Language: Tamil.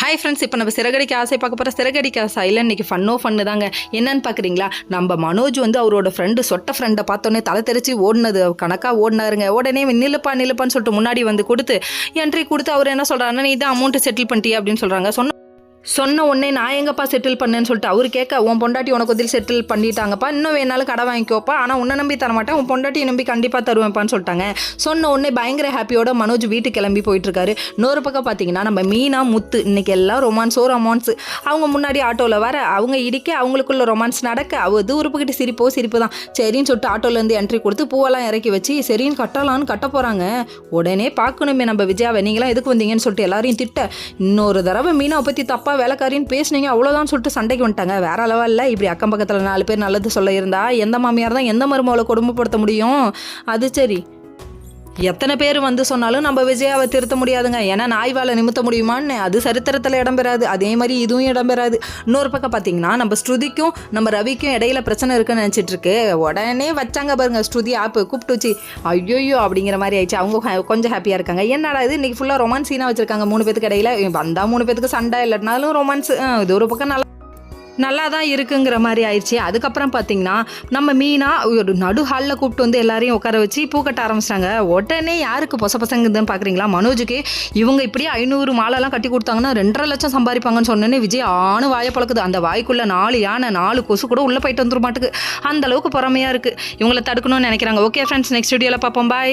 ஹாய் ஃப்ரெண்ட்ஸ், இப்போ நம்ம சிறகடிக்க ஆசை பார்க்க போகிற சிறகடிக்க ஆசை இல்லை. இன்றைக்கி ஃபன்னு தாங்க. என்னன்னு பார்க்குறீங்களா, நம்ம மனோஜ் வந்து அவரோட சொட்ட ஃப்ரெண்டை பார்த்தோன்னே தலை தெரிச்சு ஓடினது கணக்காக ஓடினாருங்க. உடனே நில்லுப்பான்னு சொல்லிட்டு முன்னாடி வந்து கொடுத்து என்ட்ரி கொடுத்து அவர் என்ன சொல்கிறாருன்னா, நீ தான் அமௌண்ட்டு செட்டில் பண்ணிட்டியா அப்படின்னு சொல்கிறாங்க. சொன்ன உடனே நான் எங்கப்பா செட்டில் பண்ணேன்னு சொல்லிட்டு அவர் கேட்க, உன் பொண்டாட்டி உனக்கு பதில் செட்டில் பண்ணிட்டாங்கப்பா, இன்னும் வேணாலும் கடை வாங்கிக்கோப்பா, ஆனால் உன்னை நம்பி தரமாட்டேன், உன் பொண்டாட்டியை நம்பி கண்டிப்பாக தருவேன்ப்பான்னு சொல்லிட்டாங்க. சொன்ன உடனே பயங்கர ஹாப்பியோட மனோஜ் வீட்டுக்கு கிளம்பி போயிட்டுருக்காரு. இன்னொரு பக்கம் பார்த்தீங்கன்னா நம்ம மீனா முத்து இன்னைக்கு எல்லாம் ரொமான்ஸ் அவங்க முன்னாடி ஆட்டோவில் வர அவங்க இடிக்க அவங்களுக்குள்ள ரொமான்ஸ் நடக்க அது உறுப்புக்கிட்டு சிரிப்பு தான். சரின்னு சொல்லிட்டு ஆட்டோலேருந்து என்ட்ரி கொடுத்து பூவெல்லாம் இறக்கி வச்சு சரின்னு கட்ட போகிறாங்க. உடனே பார்க்கணுமே நம்ம விஜயாவை, நீங்களாம் எதுக்கு வந்தீங்கன்னு சொல்லிட்டு எல்லாரையும் திட்ட, இன்னொரு தடவை மீனாவை பற்றி தப்பா வேலைக்காரின்னு பேசுனீங்க அவ்வளோதான் சொல்லிட்டு சண்டைக்கு வந்துட்டாங்க. வேற அளவில் இப்படி அக்கம் பக்கத்தில் 4 பேர் நல்லது சொல்ல இருந்தா எந்த மாமியார் தான் எந்த மருமகளை கொடுமைப்படுத்த முடியும்? அது சரி, எத்தனை பேர் வந்து சொன்னாலும் நம்ம விஜயாவை திருத்த முடியாதுங்க. ஏன்னா நாய்வாலை நிமித்த முடியுமான்னு அது சரித்திரத்தில் இடம்பெறாது. அதே மாதிரி இதுவும் இடம்பெறாது. இன்னொரு பக்கம் பார்த்தீங்கன்னா நம்ம ஸ்ருதிக்கும் நம்ம ரவிக்கும் இடையில பிரச்சனை இருக்குன்னு நினச்சிட்டு இருக்கு. உடனே வச்சாங்க பாருங்க ஸ்ருதி ஆப்பு கூப்பிட்டு வச்சு, ஐயோ அப்படிங்கிற மாதிரி ஆயிடுச்சு. அவங்க கொஞ்சம் ஹாப்பியாக இருக்காங்க. என்னடா இது இன்னைக்கு ஃபுல்லாக ரொமான்ஸ் சீனாக வச்சிருக்காங்க 3 பேருக்கு இடையில. வந்தால் 3 பேருக்கு சண்டை, இல்லைனாலும் ரொமான்ஸ். இது ஒரு பக்கம் நல்லா தான் இருக்குங்கிற மாதிரி ஆயிடுச்சு. அதுக்கப்புறம் பார்த்தீங்கன்னா நம்ம மீனா ஒரு நடு ஹாலில் கூப்பிட்டு வந்து எல்லாரையும் உட்கார வச்சு பூ கட்ட ஆரம்பிச்சிட்டாங்க. உடனே யாருக்கு பசங்கன்னு பார்க்குறீங்களா, மனோஜுக்கு. இவங்க இப்படியே 500 மாலைலாம் கட்டி கொடுத்தாங்கன்னா 2.5 லட்சம் சம்பாதிப்பாங்கன்னு சொன்னோன்னே விஜய் வாயை பழக்குது. அந்த வாய்க்குள்ளே 4 யானை 4 கொசு கூட உள்ளே போயிட்டு வந்துட மாட்டுக்கு. அந்த அளவுக்கு பொறாமையாக இருக்குது. இவங்களை தடுக்கணும்னு நினைக்கிறாங்க. ஓகே ஃப்ரெண்ட்ஸ், நெக்ஸ்ட் வீடியோவில் பார்ப்போம். பாய்.